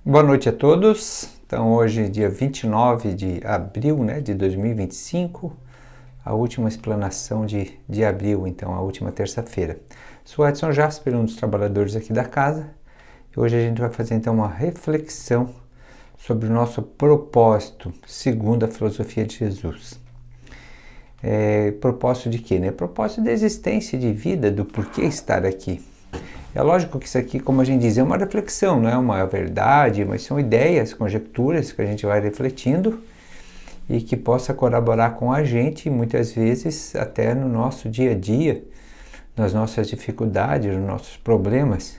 Boa noite a todos. Então hoje dia 29 de abril, de 2025, a última explanação de abril, então a última terça-feira. Sou Edson Jasper, um dos trabalhadores aqui da casa, e hoje a gente vai fazer então uma reflexão sobre o nosso propósito, segundo a filosofia de Jesus. Propósito de quê? Propósito da existência de vida, do porquê estar aqui. É lógico que isso aqui, como a gente diz, é uma reflexão, não é uma verdade, mas são ideias, conjecturas que a gente vai refletindo e que possa colaborar com a gente, muitas vezes até no nosso dia a dia, nas nossas dificuldades, nos nossos problemas.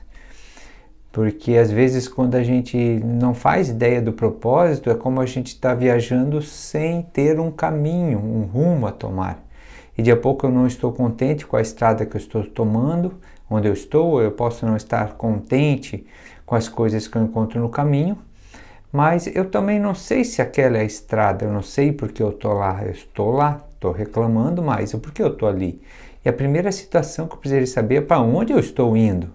Porque às vezes quando a gente não faz ideia do propósito, é como a gente está viajando sem ter um caminho, um rumo a tomar. E de a pouco eu não estou contente com a estrada que eu estou tomando, onde eu estou, eu posso não estar contente com as coisas que eu encontro no caminho, mas eu também não sei se aquela é a estrada, eu não sei porque eu estou lá, estou reclamando, mas o porquê eu estou ali. E a primeira situação que eu precisaria saber é para onde eu estou indo,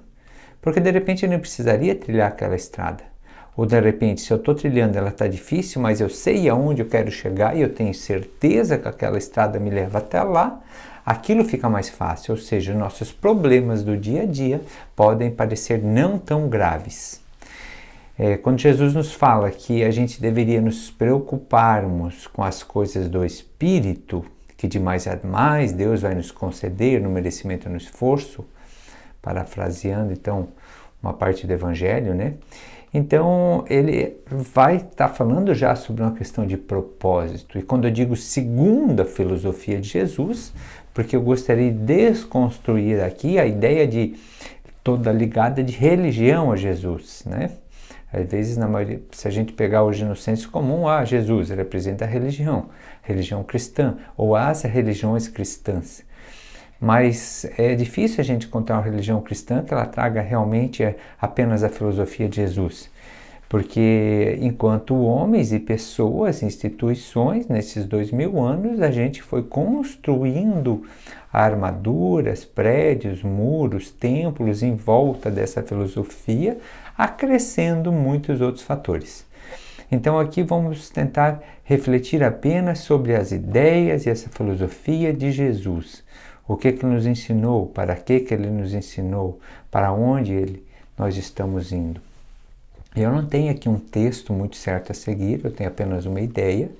porque de repente eu não precisaria trilhar aquela estrada. Ou de repente, se eu estou trilhando, ela está difícil, mas eu sei aonde eu quero chegar e eu tenho certeza que aquela estrada me leva até lá, aquilo fica mais fácil. Ou seja, nossos problemas do dia a dia podem parecer não tão graves. Quando Jesus nos fala que a gente deveria nos preocuparmos com as coisas do Espírito, que de mais a mais Deus vai nos conceder no merecimento e no esforço, parafraseando então uma parte do Evangelho, Então, ele vai estar falando já sobre uma questão de propósito. E quando eu digo segundo a filosofia de Jesus, porque eu gostaria de desconstruir aqui a ideia de toda ligada de religião a Jesus, Às vezes, na maioria, se a gente pegar hoje no senso comum, Jesus representa a religião cristã, ou as religiões cristãs. Mas é difícil a gente encontrar uma religião cristã que ela traga realmente apenas a filosofia de Jesus. Porque enquanto homens e pessoas, instituições, nesses 2000 anos, a gente foi construindo armaduras, prédios, muros, templos em volta dessa filosofia, acrescendo muitos outros fatores. Então aqui vamos tentar refletir apenas sobre as ideias e essa filosofia de Jesus. O que ele nos ensinou, para que ele nos ensinou, para onde nós estamos indo. Eu não tenho aqui um texto muito certo a seguir, eu tenho apenas uma ideia,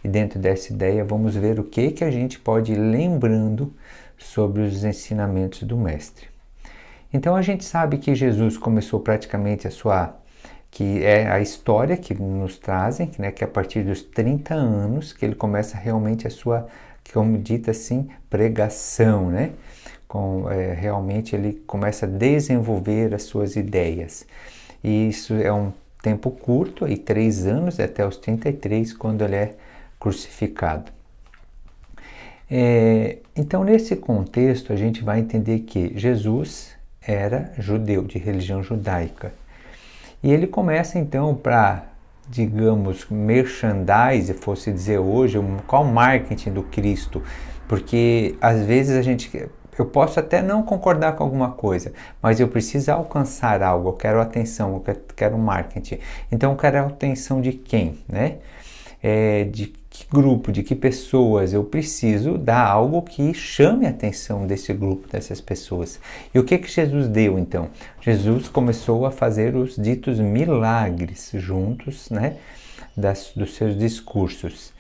e dentro dessa ideia vamos ver o que a gente pode ir lembrando sobre os ensinamentos do Mestre. Então a gente sabe que Jesus começou praticamente que é a história que nos trazem, que é a partir dos 30 anos que ele começa realmente a sua, como dita assim, pregação, realmente ele começa a desenvolver as suas ideias. E isso é um tempo curto, 3 anos, até os 33, quando ele é crucificado. Então, nesse contexto, a gente vai entender que Jesus era judeu, de religião judaica. E ele começa, então, para, digamos, merchandise, fosse dizer hoje, qual o marketing do Cristo? Porque, às vezes, eu posso até não concordar com alguma coisa, mas eu preciso alcançar algo, eu quero atenção, eu quero marketing. Então, eu quero a atenção de quem, de que grupo, de que pessoas eu preciso dar algo que chame a atenção desse grupo, dessas pessoas. E o que Jesus deu, então? Jesus começou a fazer os ditos milagres juntos, dos seus discursos.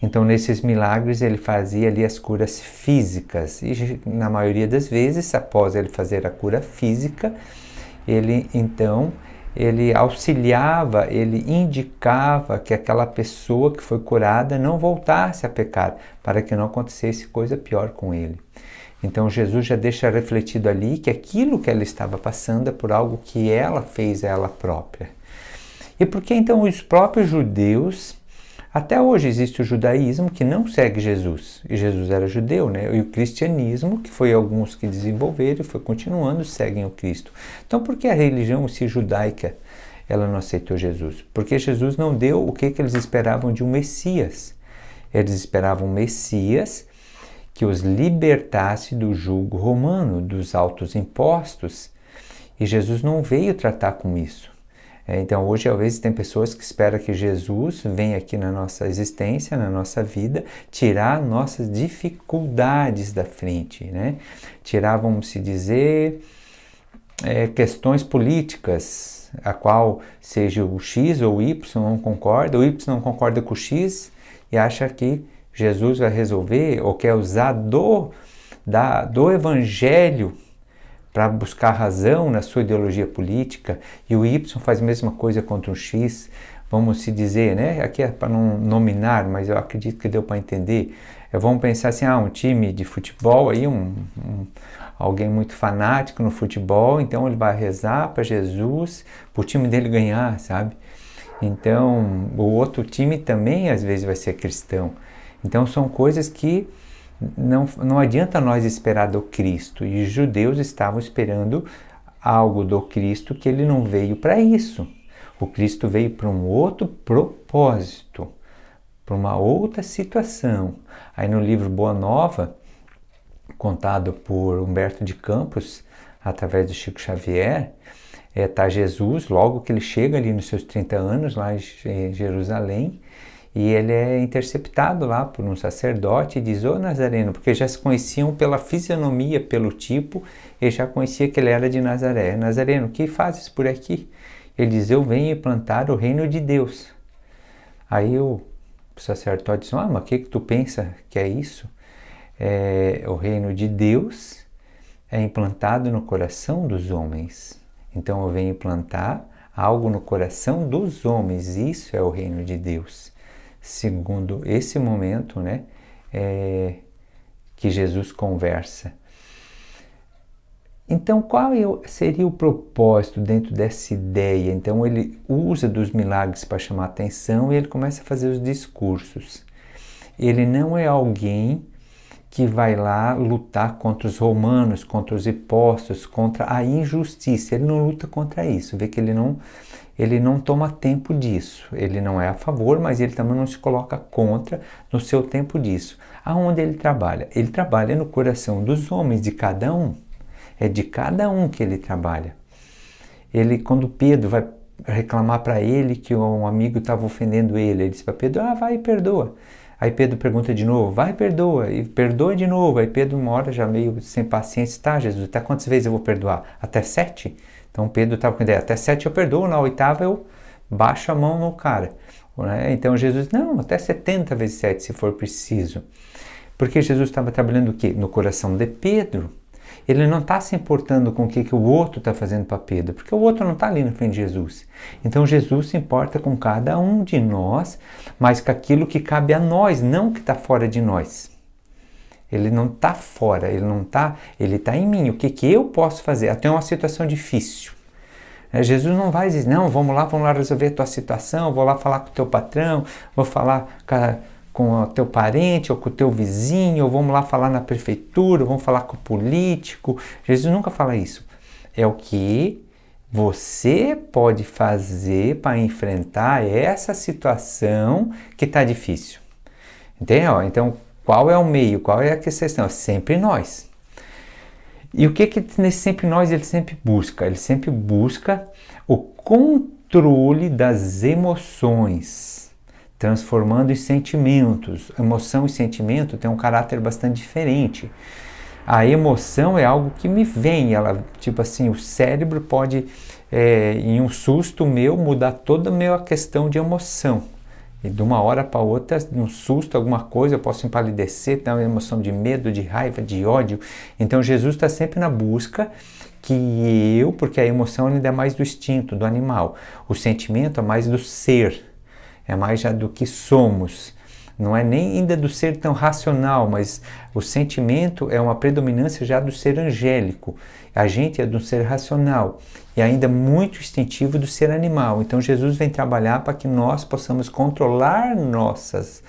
Então, nesses milagres, ele fazia ali as curas físicas. E, na maioria das vezes, após ele fazer a cura física, ele auxiliava, ele indicava que aquela pessoa que foi curada não voltasse a pecar, para que não acontecesse coisa pior com ele. Então, Jesus já deixa refletido ali que aquilo que ela estava passando é por algo que ela fez a ela própria. E por que, então, os próprios judeus... Até hoje existe o judaísmo que não segue Jesus, e Jesus era judeu, E o cristianismo, que foi alguns que desenvolveram e foi continuando, seguem o Cristo. Então, por que a religião judaica ela não aceitou Jesus? Porque Jesus não deu o que eles esperavam de um Messias. Eles esperavam um Messias que os libertasse do jugo romano, dos altos impostos, e Jesus não veio tratar com isso. Então hoje às vezes tem pessoas que esperam que Jesus venha aqui na nossa existência, na nossa vida, tirar nossas dificuldades da frente, né? Tirar, vamos se dizer, questões políticas, a qual seja o X ou o Y não concorda, o Y não concorda com o X e acha que Jesus vai resolver ou quer usar do Evangelho para buscar razão na sua ideologia política, e o Y faz a mesma coisa contra o X, vamos se dizer, né? Aqui é para não nominar, mas eu acredito que deu para entender. Vamos pensar assim, um time de futebol, aí alguém muito fanático no futebol, então ele vai rezar para Jesus, para o time dele ganhar, sabe? Então, o outro time também às vezes vai ser cristão. Então são coisas que não adianta nós esperar do Cristo, e os judeus estavam esperando algo do Cristo que ele não veio para isso. O Cristo veio para um outro propósito, para uma outra situação. Aí no livro Boa Nova, contado por Humberto de Campos, através do Chico Xavier, está Jesus, logo que ele chega ali nos seus 30 anos, lá em Jerusalém, e ele é interceptado lá por um sacerdote e diz: ô Nazareno, porque já se conheciam pela fisionomia, pelo tipo, ele já conhecia que ele era de Nazaré. Nazareno, o que fazes por aqui? Ele diz: eu venho implantar o reino de Deus. Aí o sacerdote diz: mas o que tu pensa que é isso? O reino de Deus é implantado no coração dos homens. Então eu venho implantar algo no coração dos homens, isso é o reino de Deus. Segundo esse momento, né, que Jesus conversa. Então, qual seria o propósito dentro dessa ideia? Então, ele usa dos milagres para chamar a atenção e ele começa a fazer os discursos. Ele não é alguém que vai lá lutar contra os romanos, contra os impostos, contra a injustiça. Ele não luta contra isso. Vê que ele não toma tempo disso. Ele não é a favor, mas ele também não se coloca contra no seu tempo disso. Aonde ele trabalha? Ele trabalha no coração dos homens, de cada um. É de cada um que ele trabalha. Quando Pedro vai reclamar para ele que um amigo estava ofendendo ele diz para Pedro: vai e perdoa. Aí Pedro pergunta de novo: vai e perdoa. E perdoa de novo. Aí Pedro, uma hora já meio sem paciência: tá, Jesus, até quantas vezes eu vou perdoar? Até 7? Então Pedro estava com a ideia: até 7 eu perdoo, na 8ª eu baixo a mão no cara. Então Jesus: não, até 70 vezes 7 se for preciso. Porque Jesus estava trabalhando o quê? No coração de Pedro. Ele não está se importando com o que o outro está fazendo para Pedro, porque o outro não está ali na frente de Jesus. Então Jesus se importa com cada um de nós, mas com aquilo que cabe a nós, não que está fora de nós. Ele não está fora, ele está em mim. O que eu posso fazer? Até uma situação difícil. Jesus não vai dizer: não, vamos lá resolver a tua situação, vou lá falar com o teu patrão, vou falar com o teu parente ou com o teu vizinho, ou vamos lá falar na prefeitura, vamos falar com o político. Jesus nunca fala isso. É o que você pode fazer para enfrentar essa situação que está difícil. Entende? Então, qual é o meio? Qual é a questão? É sempre nós. E o que nesse sempre nós ele sempre busca? Ele sempre busca o controle das emoções, transformando em sentimentos. Emoção e sentimento têm um caráter bastante diferente. A emoção é algo que me vem, tipo assim, o cérebro pode, em um susto meu, mudar toda a minha questão de emoção. E de uma hora para outra, num susto, alguma coisa, eu posso empalidecer, ter uma emoção de medo, de raiva, de ódio. Então Jesus está sempre na busca porque a emoção ainda é mais do instinto, do animal. O sentimento é mais do ser. É mais já do que somos. Não é nem ainda do ser tão racional, mas o sentimento é uma predominância já do ser angélico. A gente é do ser racional e ainda muito instintivo do ser animal. Então Jesus vem trabalhar para que nós possamos controlar nossas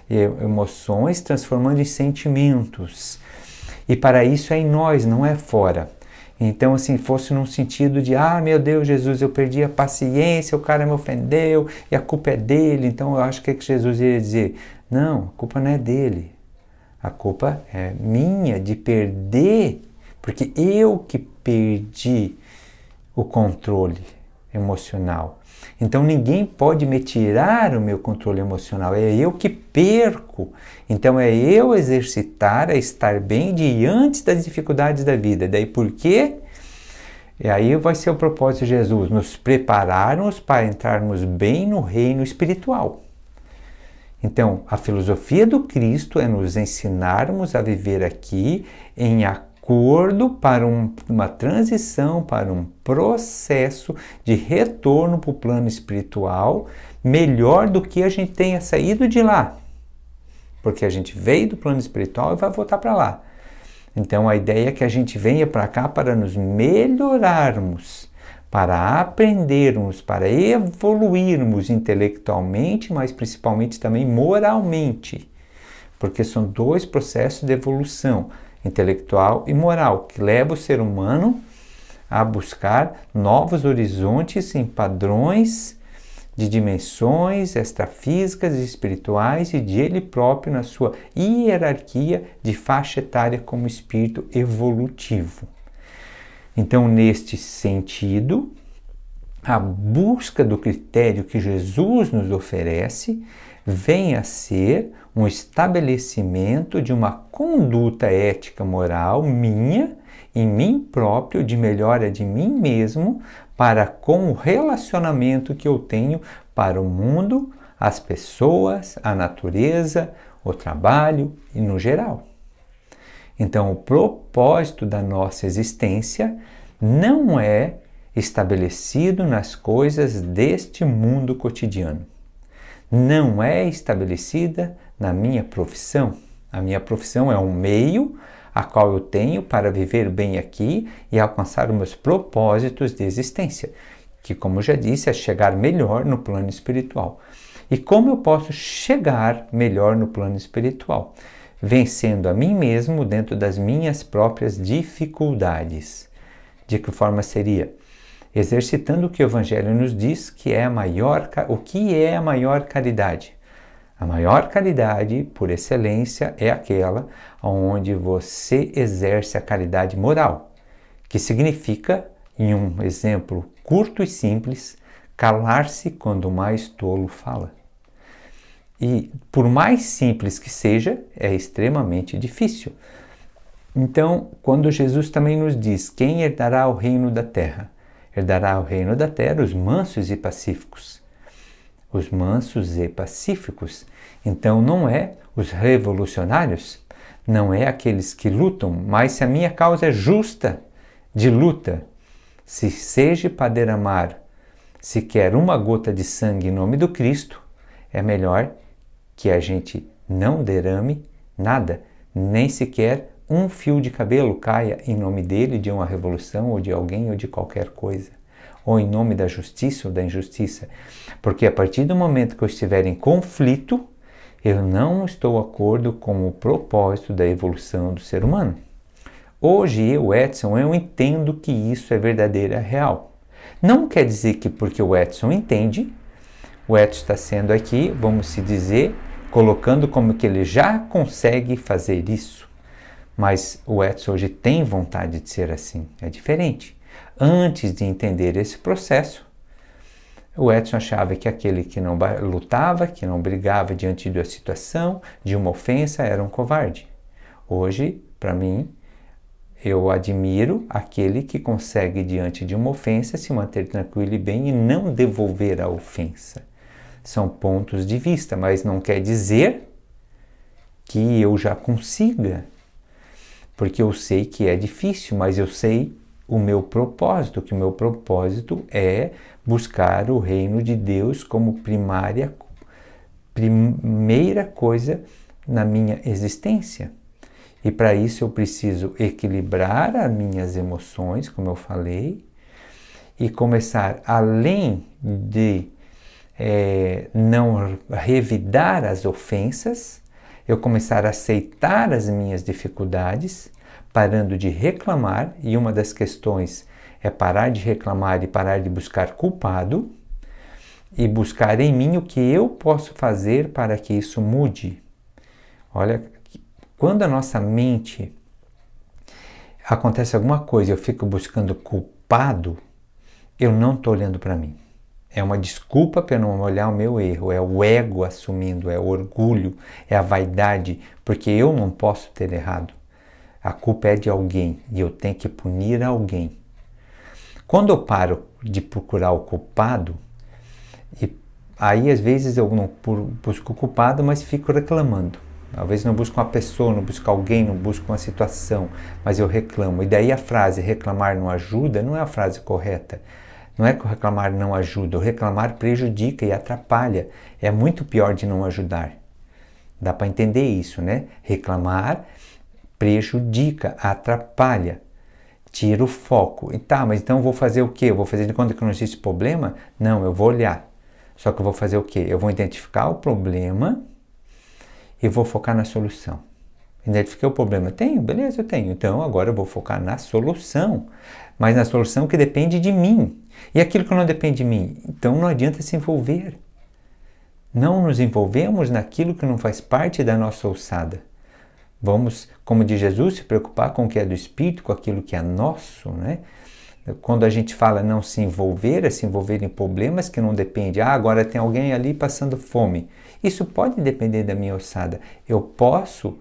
emoções, transformando em sentimentos. E para isso é em nós, não é fora. Então, assim, fosse num sentido de: meu Deus, Jesus, eu perdi a paciência, o cara me ofendeu e a culpa é dele. Então, eu acho que Jesus ia dizer: não, a culpa não é dele. A culpa é minha de perder, porque eu que perdi o controle. emocional. Então ninguém pode me tirar o meu controle emocional, é eu que perco. Então é eu exercitar a estar bem diante das dificuldades da vida. Daí por quê? E aí vai ser o propósito de Jesus, nos prepararmos para entrarmos bem no reino espiritual. Então, a filosofia do Cristo é nos ensinarmos a viver aqui em acordo para uma transição, para um processo de retorno para o plano espiritual, melhor do que a gente tenha saído de lá. Porque a gente veio do plano espiritual e vai voltar para lá. Então a ideia é que a gente venha para cá para nos melhorarmos, para aprendermos, para evoluirmos intelectualmente, mas principalmente também moralmente. Porque são dois processos de evolução, intelectual e moral, que leva o ser humano a buscar novos horizontes em padrões de dimensões extrafísicas e espirituais e de ele próprio na sua hierarquia de faixa etária como espírito evolutivo. Então, neste sentido, a busca do critério que Jesus nos oferece vem a ser um estabelecimento de uma conduta ética moral minha, em mim próprio, de melhora de mim mesmo, para com o relacionamento que eu tenho para o mundo, as pessoas, a natureza, o trabalho e no geral. Então, o propósito da nossa existência não é estabelecido nas coisas deste mundo cotidiano. Não é estabelecida na minha profissão. A minha profissão é um meio a qual eu tenho para viver bem aqui e alcançar os meus propósitos de existência, que, como já disse, é chegar melhor no plano espiritual. E como eu posso chegar melhor no plano espiritual? Vencendo a mim mesmo dentro das minhas próprias dificuldades. De que forma seria? Exercitando o que o Evangelho nos diz que é o que é a maior caridade. A maior caridade, por excelência, é aquela onde você exerce a caridade moral, que significa, em um exemplo curto e simples, calar-se quando o mais tolo fala. E por mais simples que seja, é extremamente difícil. Então, quando Jesus também nos diz quem herdará o reino da terra, herdará o reino da terra os mansos e pacíficos. Os mansos e pacíficos. Então não é os revolucionários, não é aqueles que lutam, mas se a minha causa é justa de luta, se seja para derramar sequer uma gota de sangue em nome do Cristo, é melhor que a gente não derrame nada, nem sequer um fio de cabelo caia em nome dele, de uma revolução, ou de alguém, ou de qualquer coisa. Ou em nome da justiça ou da injustiça. Porque a partir do momento que eu estiver em conflito, eu não estou de acordo com o propósito da evolução do ser humano. Hoje eu, Edson, eu entendo que isso é verdadeiro, é real. Não quer dizer que porque o Edson entende, o Edson está sendo aqui, vamos se dizer, colocando como que ele já consegue fazer isso. Mas o Edson hoje tem vontade de ser assim, é diferente. Antes de entender esse processo, o Edson achava que aquele que não lutava, que não brigava diante de uma situação, de uma ofensa, era um covarde. Hoje, para mim, eu admiro aquele que consegue, diante de uma ofensa, se manter tranquilo e bem e não devolver a ofensa. São pontos de vista, mas não quer dizer que eu já consiga. Porque eu sei que é difícil, mas eu sei o meu propósito, que o meu propósito é buscar o reino de Deus como primeira coisa na minha existência. E para isso eu preciso equilibrar as minhas emoções, como eu falei, e começar, além de não revidar as ofensas, eu começar a aceitar as minhas dificuldades, parando de reclamar, e uma das questões é parar de reclamar e parar de buscar culpado, e buscar em mim o que eu posso fazer para que isso mude. Olha, quando a nossa mente acontece alguma coisa e eu fico buscando culpado, eu não estou olhando para mim. É uma desculpa para eu não olhar o meu erro, é o ego assumindo, é o orgulho, é a vaidade, porque eu não posso ter errado. A culpa é de alguém e eu tenho que punir alguém. Quando eu paro de procurar o culpado, e aí às vezes eu não busco o culpado, mas fico reclamando. Talvez não busco uma pessoa, não busco alguém, não busco uma situação, mas eu reclamo. E daí a frase reclamar não ajuda não é a frase correta. Não é que o reclamar não ajuda, o reclamar prejudica e atrapalha. É muito pior de não ajudar. Dá para entender isso, né? Reclamar prejudica, atrapalha, tira o foco. E tá, mas então eu vou fazer o quê? Eu vou fazer de conta que não existe problema? Não, eu vou olhar. Só que eu vou fazer o quê? Eu vou identificar o problema e vou focar na solução. Identifiquei o problema. Tenho? Beleza, eu tenho. Então agora eu vou focar na solução. Mas na solução que depende de mim. E aquilo que não depende de mim? Então não adianta se envolver. Não nos envolvemos naquilo que não faz parte da nossa alçada. Vamos, como diz Jesus, se preocupar com o que é do Espírito, com aquilo que é nosso, né? Quando a gente fala não se envolver, é se envolver em problemas que não dependem. Ah, agora tem alguém ali passando fome. Isso pode depender da minha alçada. Eu posso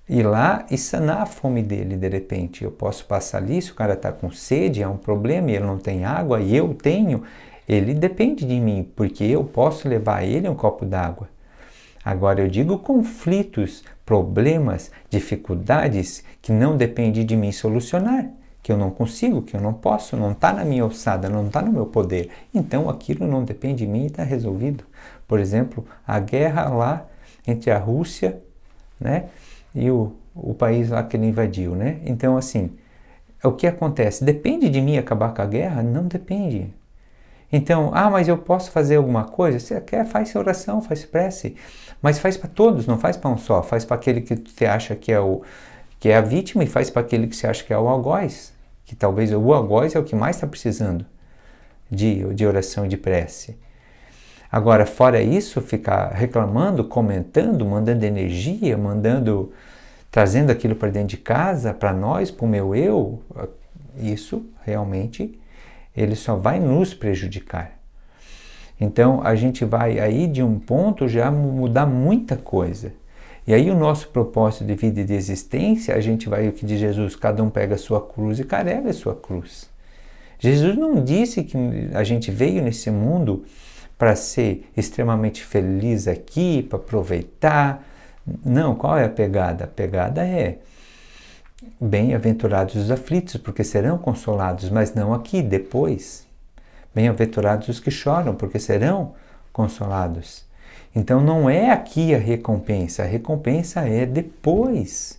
ir lá e sanar a fome dele de repente. Eu posso passar ali, se o cara está com sede, é um problema, e ele não tem água, e eu tenho, ele depende de mim, porque eu posso levar a ele um copo d'água. Agora eu digo conflitos, problemas, dificuldades que não dependem de mim solucionar, que eu não consigo, que eu não posso, não está na minha alçada, não está no meu poder. Então aquilo não depende de mim e está resolvido. Por exemplo, a guerra lá entre a Rússia, né, e o país lá que ele invadiu, né? Então assim, o que acontece? Depende de mim acabar com a guerra? Não depende. Então, mas eu posso fazer alguma coisa? Se quer, faz oração, faz prece. Mas faz para todos, não faz para um só. Faz para aquele que você acha que é a vítima e faz para aquele que você acha que é o algoz. Que talvez o algoz é o que mais está precisando de oração e de prece. Agora, fora isso, ficar reclamando, comentando, mandando energia, trazendo aquilo para dentro de casa, para nós, para o meu eu, isso realmente ele só vai nos prejudicar. Então a gente vai aí de um ponto já mudar muita coisa. E aí o nosso propósito de vida e de existência, a gente vai, o que diz Jesus, cada um pega a sua cruz e carrega a sua cruz. Jesus não disse que a gente veio nesse mundo para ser extremamente feliz aqui, para aproveitar. Não, qual é a pegada? A pegada é bem-aventurados os aflitos, porque serão consolados, mas não aqui, depois. Bem-aventurados os que choram, porque serão consolados. Então não é aqui a recompensa é depois.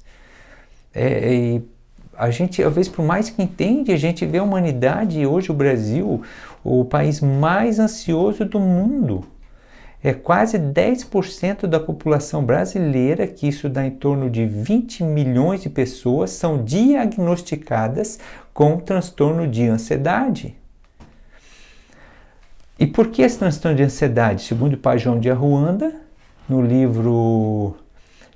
A gente, às vezes, por mais que entende, a gente vê a humanidade, hoje o Brasil, o país mais ansioso do mundo. É quase 10% da população brasileira, que isso dá em torno de 20 milhões de pessoas, são diagnosticadas com transtorno de ansiedade. E por que esse transtorno de ansiedade? Segundo o Pai João de Arruanda, no livro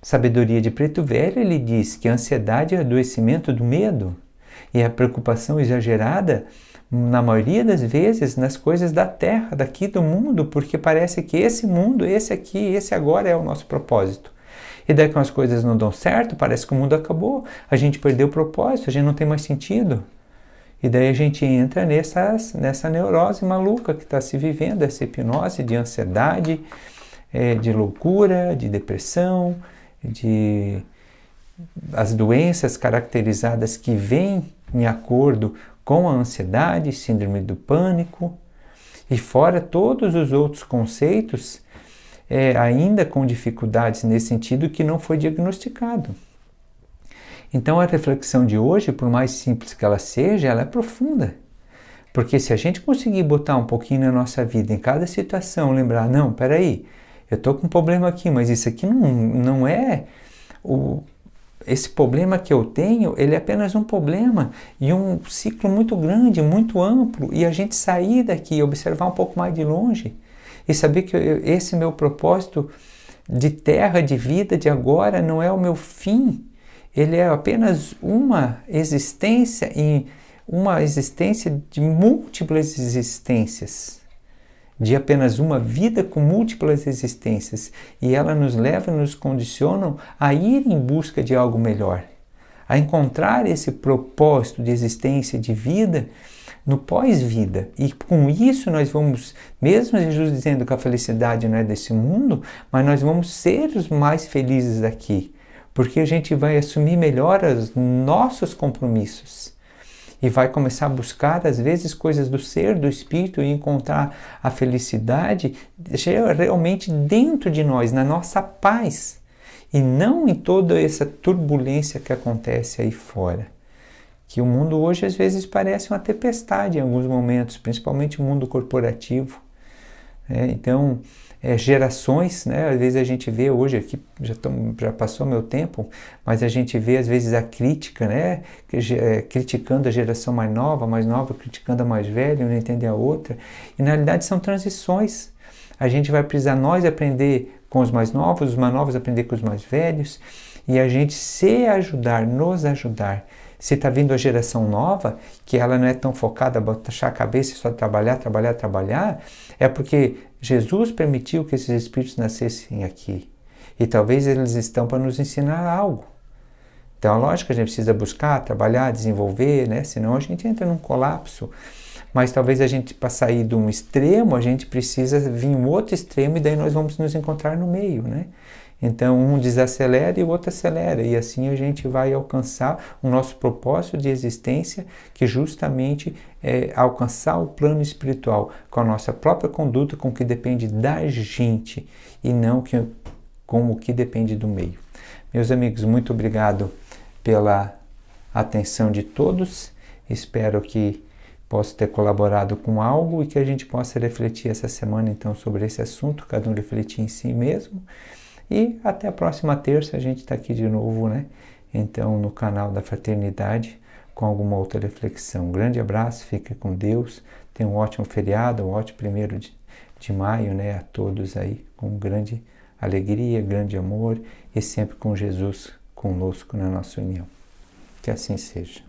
Sabedoria de Preto Velho, ele diz que a ansiedade é o adoecimento do medo e a preocupação exagerada, na maioria das vezes, nas coisas da terra, daqui do mundo, porque parece que esse mundo, esse aqui, esse agora é o nosso propósito. E daí que as coisas não dão certo, parece que o mundo acabou, a gente perdeu o propósito, a gente não tem mais sentido. E daí a gente entra nessa neurose maluca que está se vivendo, essa hipnose de ansiedade, de loucura, de depressão, as doenças caracterizadas que vêm em acordo com a ansiedade, síndrome do pânico, e fora todos os outros conceitos, ainda com dificuldades nesse sentido que não foi diagnosticado. Então a reflexão de hoje, por mais simples que ela seja, ela é profunda. Porque se a gente conseguir botar um pouquinho na nossa vida, em cada situação, lembrar, não, peraí, eu estou com um problema aqui, mas isso aqui não é esse problema que eu tenho, ele é apenas um problema e um ciclo muito grande, muito amplo, e a gente sair daqui, observar um pouco mais de longe e saber que esse meu propósito de terra, de vida, de agora, não é o meu fim. Ele é apenas uma existência em uma existência de múltiplas existências, de apenas uma vida com múltiplas existências, e ela nos leva, nos condiciona a ir em busca de algo melhor, a encontrar esse propósito de existência, de vida, no pós-vida. E com isso nós vamos, mesmo Jesus dizendo que a felicidade não é desse mundo, mas nós vamos ser os mais felizes aqui, porque a gente vai assumir melhor os nossos compromissos e vai começar a buscar, às vezes, coisas do ser, do espírito, e encontrar a felicidade realmente dentro de nós, na nossa paz, e não em toda essa turbulência que acontece aí fora. Que o mundo hoje às vezes parece uma tempestade em alguns momentos, principalmente o mundo corporativo. Então, gerações, né? Às vezes a gente vê hoje, aqui já passou meu tempo, mas a gente vê às vezes a crítica, né? Criticando a geração mais nova, criticando a mais velha, não entende a outra. E na realidade são transições. A gente vai precisar nós aprender com os mais novos aprender com os mais velhos, e a gente se ajudar, nos ajudar. Se está vindo a geração nova, que ela não é tão focada, baixar a cabeça e só trabalhar, é porque Jesus permitiu que esses espíritos nascessem aqui. E talvez eles estão para nos ensinar algo. Então, lógico que a gente precisa buscar, trabalhar, desenvolver, né? Senão a gente entra num colapso. Mas talvez a gente, para sair de um extremo, a gente precisa vir um outro extremo, e daí nós vamos nos encontrar no meio, né? Então, um desacelera e o outro acelera, e assim a gente vai alcançar o nosso propósito de existência, que justamente é alcançar o plano espiritual com a nossa própria conduta, com o que depende da gente, e não com o que depende do meio. Meus amigos, muito obrigado pela atenção de todos. Espero que possa ter colaborado com algo e que a gente possa refletir essa semana então sobre esse assunto, cada um refletir em si mesmo. E até a próxima terça a gente está aqui de novo, né? Então, no canal da Fraternidade, com alguma outra reflexão. Um grande abraço, fique com Deus, tenha um ótimo feriado, um ótimo 1º de maio, né? A todos aí, com grande alegria, grande amor, e sempre com Jesus conosco na nossa união. Que assim seja.